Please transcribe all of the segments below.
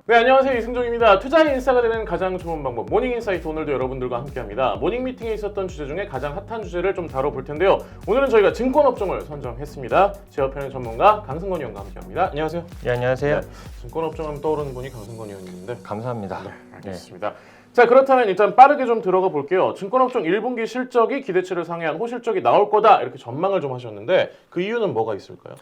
네, 안녕하세요. 이승종입니다. 투자의 인싸가 되는 가장 좋은 방법 모닝인사이트, 오늘도 여러분들과 함께합니다. 모닝미팅에 있었던 주제 중에 가장 핫한 주제를 좀 다뤄볼 텐데요. 오늘은 저희가 증권업종을 선정했습니다. 제 옆에는 전문가 강승건 의원과 함께합니다. 안녕하세요. 네, 안녕하세요. 네, 증권업종 하면 떠오르는 분이 강승건 의원님인데 감사합니다. 네, 알겠습니다. 자, 그렇다면 일단 빠르게 좀 들어가 볼게요. 증권업종 1분기 실적이 기대치를 상회한 호실적이 나올 거다 이렇게 전망을 좀 하셨는데 그 이유는 뭐가 있을까요?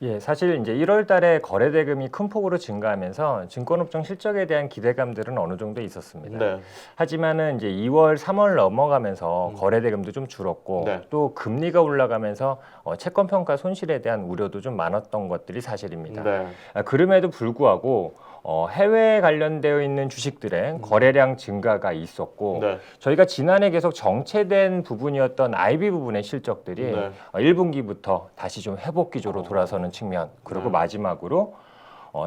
예, 사실 이제 1월 달에 거래 대금이 큰 폭으로 증가하면서 증권업종 실적에 대한 기대감들은 어느 정도 있었습니다. 네. 하지만은 이제 2월, 3월 넘어가면서 거래 대금도 좀 줄었고 네. 또 금리가 올라가면서 채권 평가 손실에 대한 우려도 좀 많았던 것들이 사실입니다. 네. 그럼에도 불구하고 해외에 관련되어 있는 주식들의 거래량 증가가 있었고 네. 저희가 지난해 계속 정체된 부분이었던 IB 부분의 실적들이 네. 1분기부터 다시 좀 회복 기조로 돌아서는 측면, 그리고 네. 마지막으로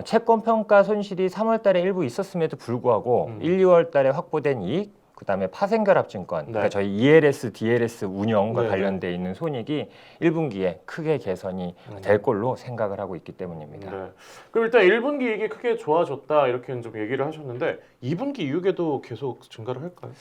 채권 평가 손실이 3월 달에 일부 있었음에도 불구하고 1, 2월 달에 확보된 이익, 그다음에 파생결합증권, 네. 그러니까 저희 ELS, DLS 운영과 네, 관련돼 있는 손익이 1분기에 크게 개선이 될 걸로 생각을 하고 있기 때문입니다. 네. 그럼 일단 1분기 이익이 크게 좋아졌다 이렇게 좀 얘기를 하셨는데 2분기 이후에도 계속 증가를 할까요?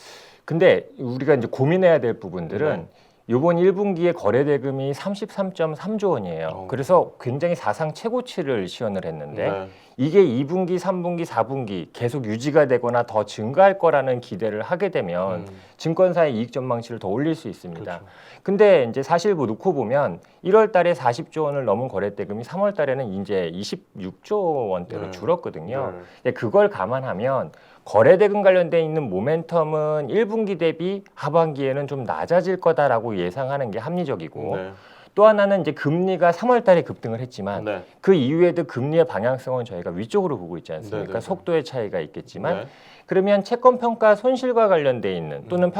근데 우리가 이제 고민해야 될 부분들은 네. 이번 1분기에 거래 대금이 33.3조 원이에요. 그래서 굉장히 사상 최고치를 시현을 했는데 네. 이게 2분기, 3분기, 4분기 계속 유지가 되거나 더 증가할 거라는 기대를 하게 되면 증권사의 이익 전망치를 더 올릴 수 있습니다. 그렇죠. 근데 이제 사실 뭐 놓고 보면 1월 달에 40조 원을 넘은 거래 대금이 3월 달에는 이제 26조 원대로 네. 줄었거든요. 네. 근데 그걸 감안하면 거래 대금 관련돼 있는 모멘텀은 1분기 대비 하반기에는 좀 낮아질 거다라고 예상하는 게 합리적이고 네. 또 하나는 이제 금리가 3월 달에 급등을 했지만 네. 그 이후에도 금리의 방향성은 저희가 위쪽으로 보고 있지 않습니까? 네, 네. 속도의 차이가 있겠지만 네. 그러면 채권 평가 손실과 관련돼 있는 또는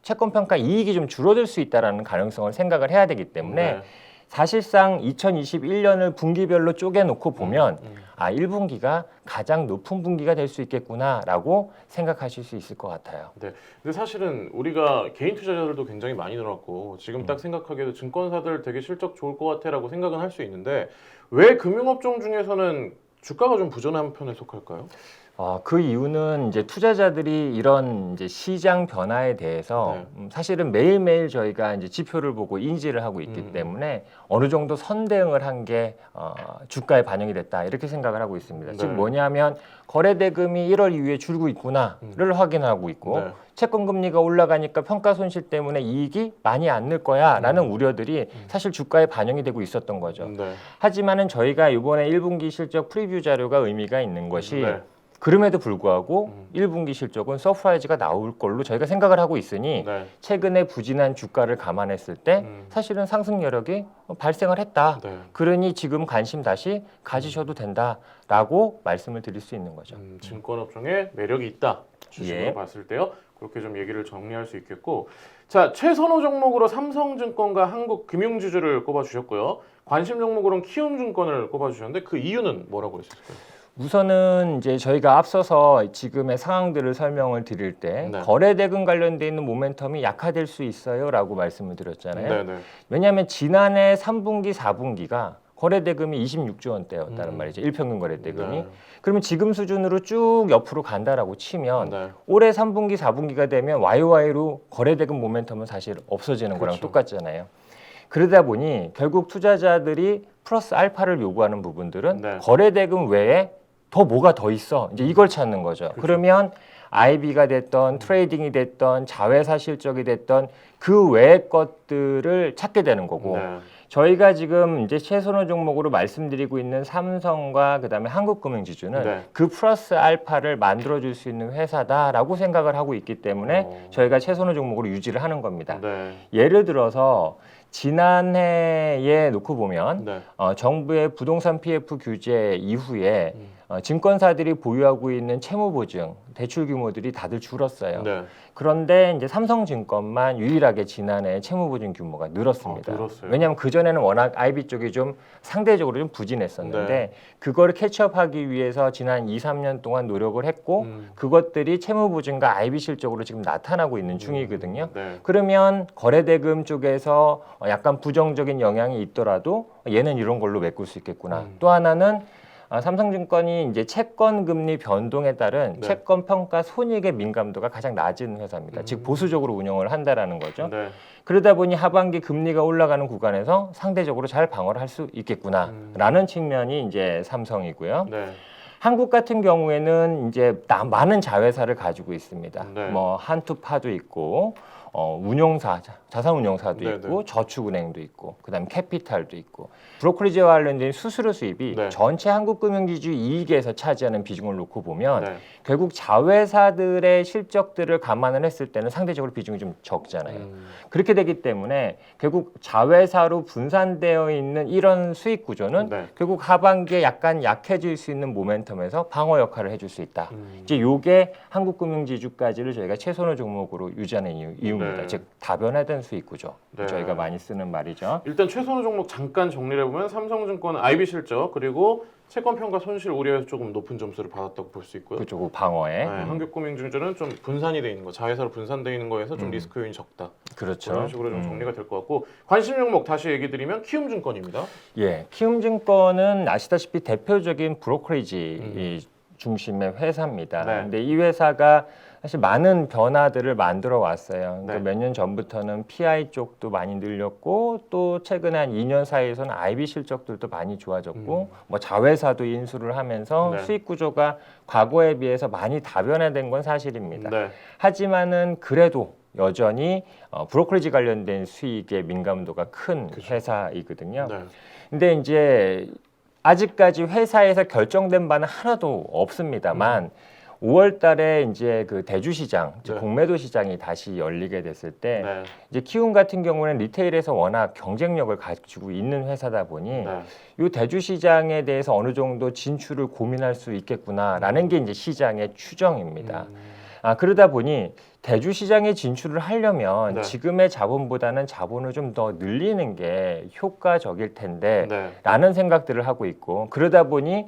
채권 평가 이익이 좀 줄어들 수 있다라는 가능성을 생각을 해야 되기 때문에 네. 사실상 2021년을 분기별로 쪼개놓고 보면 1분기가 가장 높은 분기가 될 수 있겠구나라고 생각하실 수 있을 것 같아요. 네. 근데 사실은 우리가 개인 투자자들도 굉장히 많이 늘었고 지금 딱 생각하기에도 증권사들 되게 실적 좋을 것 같아라고 생각은 할 수 있는데 왜 금융업종 중에서는 주가가 좀 부진한 편에 속할까요? 그 이유는 이제 투자자들이 이런 이제 시장 변화에 대해서 사실은 매일매일 저희가 이제 지표를 보고 인지를 하고 있기 때문에 어느 정도 선대응을 한 게 주가에 반영이 됐다 이렇게 생각을 하고 있습니다. 네. 즉 뭐냐면 거래 대금이 1월 이후에 줄고 있구나를 확인하고 있고 네. 채권 금리가 올라가니까 평가 손실 때문에 이익이 많이 안 늘 거야라는 우려들이 사실 주가에 반영이 되고 있었던 거죠. 네. 하지만은 저희가 이번에 1분기 실적 프리뷰 자료가 의미가 있는 것이 네. 그럼에도 불구하고 1분기 실적은 서프라이즈가 나올 걸로 저희가 생각을 하고 있으니 네. 최근에 부진한 주가를 감안했을 때 사실은 상승 여력이 발생을 했다. 네. 그러니 지금 관심 다시 가지셔도 된다라고 말씀을 드릴 수 있는 거죠. 증권업종에 매력이 있다. 주식으로 예. 봤을 때요. 그렇게 좀 얘기를 정리할 수 있겠고, 자, 최선호 종목으로 삼성증권과 한국금융지주를 꼽아주셨고요. 관심 종목으로는 키움증권을 꼽아주셨는데 그 이유는 뭐라고 했을까요? 우선은 이제 저희가 앞서서 지금의 상황들을 설명을 드릴 때 네. 거래 대금 관련돼 있는 모멘텀이 약화될 수 있어요라고 말씀을 드렸잖아요. 네네. 왜냐하면 지난해 3분기, 4분기가 거래 대금이 26조 원대였다는 말이죠. 일평균 거래 대금이. 네. 그러면 지금 수준으로 쭉 옆으로 간다라고 치면 네. 올해 3분기, 4분기가 되면 YOY로 거래 대금 모멘텀은 사실 없어지는 거랑 그렇죠. 똑같잖아요. 그러다 보니 결국 투자자들이 플러스 알파를 요구하는 부분들은 네. 거래 대금 외에 더 뭐가 더 있어. 이제 이걸 찾는 거죠. 그러면 IB가 됐던 트레이딩이 됐던 자회사 실적이 됐던 그 외의 것들을 찾게 되는 거고 네. 저희가 지금 이제 최선호 종목으로 말씀드리고 있는 삼성과 그다음에 한국금융지주는 네. 그 플러스 알파를 만들어줄 수 있는 회사다라고 생각을 하고 있기 때문에 저희가 최선호 종목으로 유지를 하는 겁니다. 네. 예를 들어서 지난해에 놓고 보면 네. 정부의 부동산 PF 규제 이후에 증권사들이 보유하고 있는 채무보증 대출 규모들이 다들 줄었어요. 네. 그런데 이제 삼성증권만 유일하게 지난해 채무보증 규모가 늘었습니다. 늘었어요. 왜냐하면 그 전에는 워낙 IB 쪽이 좀 상대적으로 좀 부진했었는데 네. 그거를 캐치업하기 위해서 지난 2, 3년 동안 노력을 했고 그것들이 채무보증과 IB 실적으로 지금 나타나고 있는 중이거든요. 네. 그러면 거래대금 쪽에서 약간 부정적인 영향이 있더라도 얘는 이런 걸로 메꿀 수 있겠구나. 또 하나는 삼성증권이 이제 채권 금리 변동에 따른 네. 채권 평가 손익의 민감도가 가장 낮은 회사입니다. 즉 보수적으로 운영을 한다라는 거죠. 네. 그러다 보니 하반기 금리가 올라가는 구간에서 상대적으로 잘 방어를 할 수 있겠구나라는 측면이 이제 삼성이고요. 네. 한국 같은 경우에는 이제 많은 자회사를 가지고 있습니다. 네. 뭐 한투파도 있고 운용사, 자산운용사도 네, 있고 네. 저축은행도 있고 그다음에 캐피탈도 있고 브로커리지와 관련된 수수료 수입이 네. 전체 한국금융지주 이익에서 차지하는 비중을 놓고 보면 네. 결국 자회사들의 실적들을 감안을 했을 때는 상대적으로 비중이 좀 적잖아요. 그렇게 되기 때문에 결국 자회사로 분산되어 있는 이런 수익 구조는 네. 결국 하반기에 약간 약해질 수 있는 모멘텀에서 방어 역할을 해줄 수 있다. 이제 요게 한국금융지주까지를 저희가 최선호 종목으로 유지하는 이유입니다. 네. 즉 다변화된 수익 구조. 네. 저희가 많이 쓰는 말이죠. 일단 최선호 종목 잠깐 정리를 해보면 삼성증권 IB 실적 그리고 채권 평가 손실 우려에서 조금 높은 점수를 받았다고 볼 수 있고요. 그쪽 방어에. 네, 한국금융지주는 좀 분산이 돼 있는 거, 자회사로 분산돼 있는 거에서 좀 리스크 요인이 적다. 그렇죠. 그런 식으로 좀 정리가 될 것 같고 관심 종목 다시 얘기 드리면 키움증권입니다. 예, 키움증권은 아시다시피 대표적인 브로커리지 중심의 회사입니다. 네. 근데 이 회사가 사실 많은 변화들을 만들어 왔어요. 네. 몇 년 전부터는 PI 쪽도 많이 늘렸고 또 최근에 한 2년 사이에서는 IB 실적들도 많이 좋아졌고 뭐 자회사도 인수를 하면서 네. 수익 구조가 과거에 비해서 많이 다변화된 건 사실입니다. 네. 하지만은 그래도 여전히 브로커리지 관련된 수익의 민감도가 큰 그렇죠. 회사이거든요. 네. 근데 이제 아직까지 회사에서 결정된 바는 하나도 없습니다만 5월 달에 이제 그 대주 시장, 즉 네. 공매도 시장이 다시 열리게 됐을 때 네. 이제 키움 같은 경우는 리테일에서 워낙 경쟁력을 가지고 있는 회사다 보니 네. 이 대주 시장에 대해서 어느 정도 진출을 고민할 수 있겠구나라는 게 이제 시장의 추정입니다. 그러다 보니 대주 시장에 진출을 하려면 네. 지금의 자본보다는 자본을 좀 더 늘리는 게 효과적일 텐데 네. 라는 생각들을 하고 있고 그러다 보니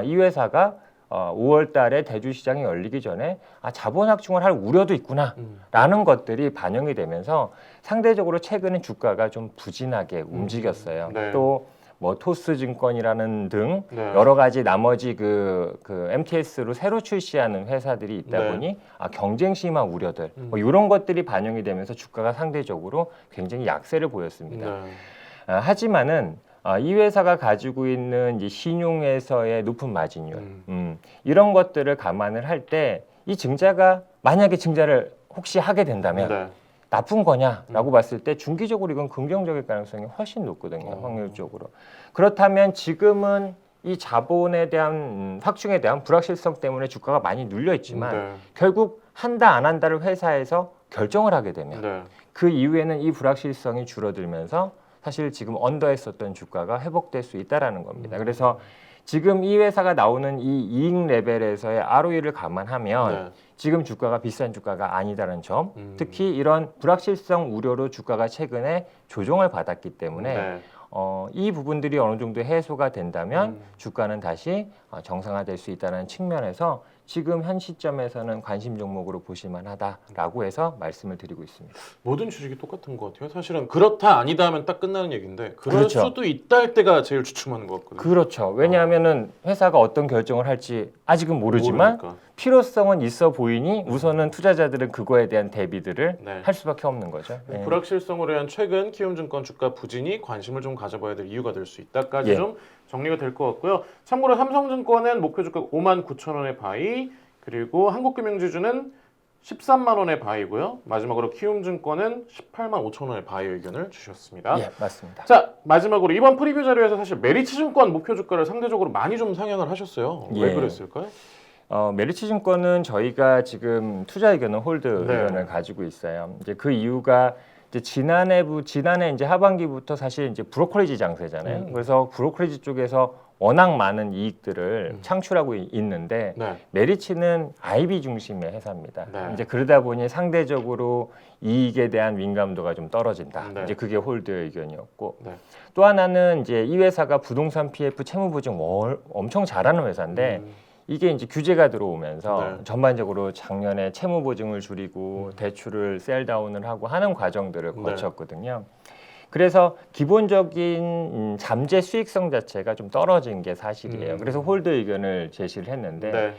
이 회사가 5월 달에 대주 시장이 열리기 전에 자본 확충을 할 우려도 있구나라는 것들이 반영이 되면서 상대적으로 최근에 주가가 좀 부진하게 움직였어요. 네. 또 뭐 토스증권이라는 등 네. 여러 가지 나머지 그 MTS로 새로 출시하는 회사들이 있다 네. 보니 경쟁 심화 우려들 뭐 이런 것들이 반영이 되면서 주가가 상대적으로 굉장히 약세를 보였습니다. 네. 하지만은 이 회사가 가지고 있는 이제 신용에서의 높은 마진율 이런 것들을 감안을 할 때 이 증자가 만약에 증자를 혹시 하게 된다면 네. 나쁜 거냐라고 봤을 때 중기적으로 이건 긍정적일 가능성이 훨씬 높거든요. 확률적으로. 그렇다면 지금은 이 자본에 대한 확충에 대한 불확실성 때문에 주가가 많이 눌려 있지만 네. 결국 한다 안 한다를 회사에서 결정을 하게 되면 네. 그 이후에는 이 불확실성이 줄어들면서 사실 지금 언더했었던 주가가 회복될 수 있다라는 겁니다. 그래서 지금 이 회사가 나오는 이 이익 레벨에서의 ROE를 감안하면 네. 지금 주가가 비싼 주가가 아니다는 점, 특히 이런 불확실성 우려로 주가가 최근에 조정을 받았기 때문에 네. 이 부분들이 어느 정도 해소가 된다면 주가는 다시 정상화될 수 있다는 측면에서 지금 현 시점에서는 관심 종목으로 보실만하다라고 해서 말씀을 드리고 있습니다. 모든 주식이 똑같은 것 같아요. 사실은 그렇다 아니다 하면 딱 끝나는 얘기인데 그럴 그렇죠. 수도 있다 할 때가 제일 주춤하는 것 같거든요. 그렇죠. 왜냐하면은 회사가 어떤 결정을 할지 아직은 모르지만 모르니까. 필요성은 있어 보이니 우선은 투자자들은 그거에 대한 대비들을 네. 할 수밖에 없는 거죠. 네. 불확실성으로 인한 최근 키움증권 주가 부진이 관심을 좀 가져봐야 될 이유가 될 수 있다까지 예. 좀 정리가 될 것 같고요. 참고로 삼성증권은 목표 주가 59,000원의 바이, 그리고 한국금융지주는 13만 원의 바이고요. 마지막으로 키움증권은 18만 5천 원의 바이 의견을 주셨습니다. 예, 맞습니다. 자, 마지막으로 이번 프리뷰 자료에서 사실 메리츠증권 목표 주가를 상대적으로 많이 좀 상향을 하셨어요. 왜 예. 그랬을까요? 메리츠증권은 저희가 지금 투자 의견은 홀드 네. 의견을 가지고 있어요. 이제 그 이유가 이제 지난해 이제 하반기부터 사실 이제 브로커리지 장세잖아요. 그래서 브로커리지 쪽에서 워낙 많은 이익들을 창출하고 있는데 네. 메리츠는 IB 중심의 회사입니다. 네. 이제 그러다 보니 상대적으로 이익에 대한 민감도가 좀 떨어진다. 네. 이제 그게 홀드 의견이었고 네. 또 하나는 이제 이 회사가 부동산 PF 채무 보증 엄청 잘하는 회사인데 이게 이제 규제가 들어오면서 네. 전반적으로 작년에 채무 보증을 줄이고 대출을 셀다운을 하고 하는 과정들을 네. 거쳤거든요. 그래서 기본적인 잠재 수익성 자체가 좀 떨어진 게 사실이에요. 그래서 홀드 의견을 제시를 했는데 네.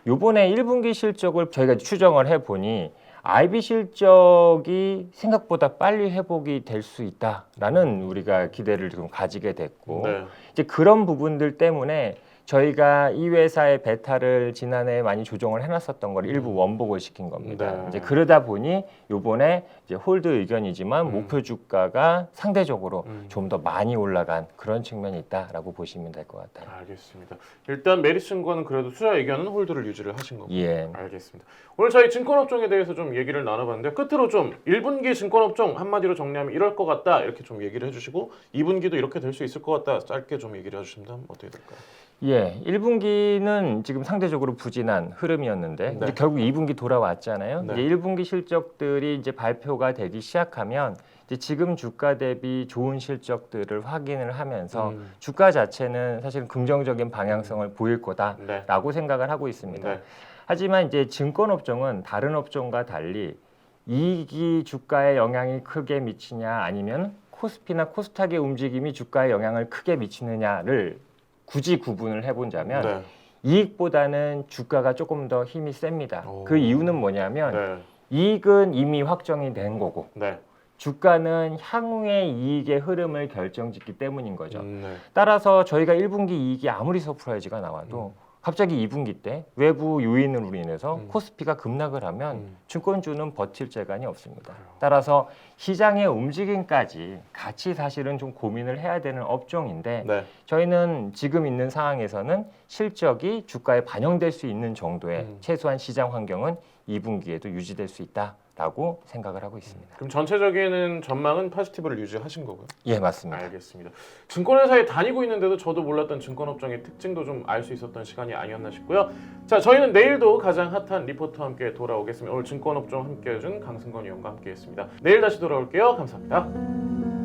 요번에 1분기 실적을 저희가 추정을 해보니 IB 실적이 생각보다 빨리 회복이 될 수 있다라는 우리가 기대를 좀 가지게 됐고 네. 이제 그런 부분들 때문에 저희가 이 회사의 베타를 지난해에 많이 조정을 해놨었던 걸 일부 원복을 시킨 겁니다. 네. 이제 그러다 보니 요번에 이제 홀드 의견이지만 목표 주가가 상대적으로 좀 더 많이 올라간 그런 측면이 있다라고 보시면 될 것 같아요. 알겠습니다. 일단 메리츠증권은 그래도 투자 의견은 홀드를 유지를 하신 거고. 예. 알겠습니다. 오늘 저희 증권업종에 대해서 좀 얘기를 나눠봤는데 끝으로 좀 1분기 증권업종 한마디로 정리하면 이럴 것 같다 이렇게 좀 얘기를 해주시고 2분기도 이렇게 될 수 있을 것 같다 짧게 좀 얘기를 해주시면 어떻게 될까요? 예, 1분기는 지금 상대적으로 부진한 흐름이었는데 네. 이제 결국 2분기 돌아왔잖아요. 네. 이제 1분기 실적들이 이제 발표가 되기 시작하면 이제 지금 주가 대비 좋은 실적들을 확인을 하면서 주가 자체는 사실 긍정적인 방향성을 보일 거다라고 네. 생각을 하고 있습니다. 네. 하지만 이제 증권업종은 다른 업종과 달리 이익이 주가에 영향이 크게 미치냐 아니면 코스피나 코스닥의 움직임이 주가에 영향을 크게 미치느냐를 굳이 구분을 해본다면 네. 이익보다는 주가가 조금 더 힘이 셉니다. 오. 그 이유는 뭐냐면 네. 이익은 이미 확정이 된 거고 네. 주가는 향후의 이익의 흐름을 결정짓기 때문인 거죠. 네. 따라서 저희가 1분기 이익이 아무리 서프라이즈가 나와도 갑자기 2분기 때 외부 요인으로 인해서 코스피가 급락을 하면 증권주는 버틸 재간이 없습니다. 따라서 시장의 움직임까지 같이 사실은 좀 고민을 해야 되는 업종인데 네. 저희는 지금 있는 상황에서는 실적이 주가에 반영될 수 있는 정도의 최소한 시장 환경은 2분기에도 유지될 수 있다라고 생각을 하고 있습니다. 그럼 전체적인 전망은 포지티브를 유지하신 거고요? 예, 맞습니다. 알겠습니다. 증권회사에 다니고 있는데도 저도 몰랐던 증권업종의 특징도 좀 알 수 있었던 시간이 아니었나 싶고요. 자, 저희는 내일도 가장 핫한 리포터와 함께 돌아오겠습니다. 오늘 증권업종 함께 해준 강승건 위원과 함께했습니다. 내일 다시 돌아올게요. 감사합니다.